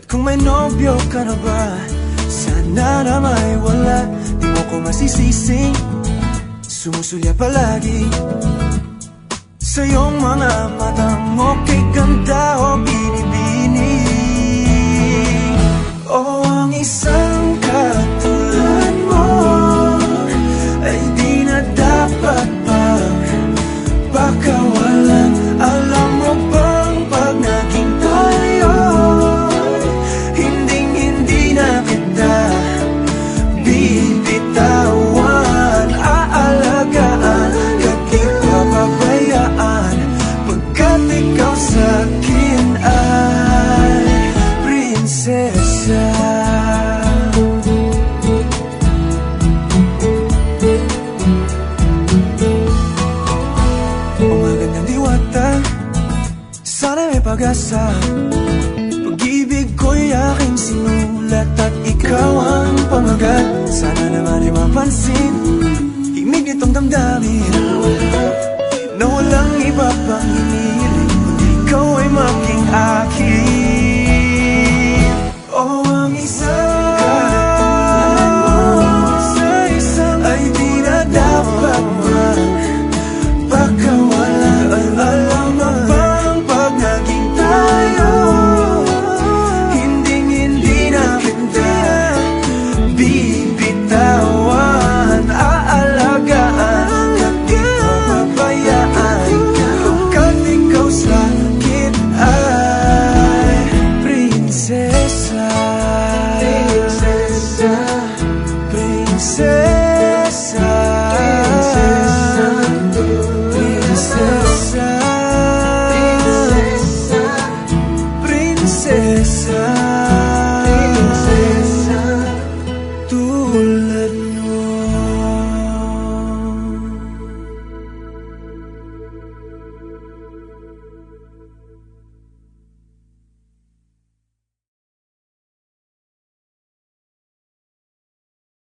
Kung may nobyo ka na ba, sana na may wala. Di mo ko masisising sumusulya palagi sa iyong mga matang okay ganda o binibini. O ang isang katulad mo ay di na dapat pagpakawalan. Alam mo bang pag naging tayo, hindi na kita bibitawan. Aalagaan, di papabayaan, pagkat ikaw sa'kin ay prinsesa. O magandang diwata, sana may pag-asa.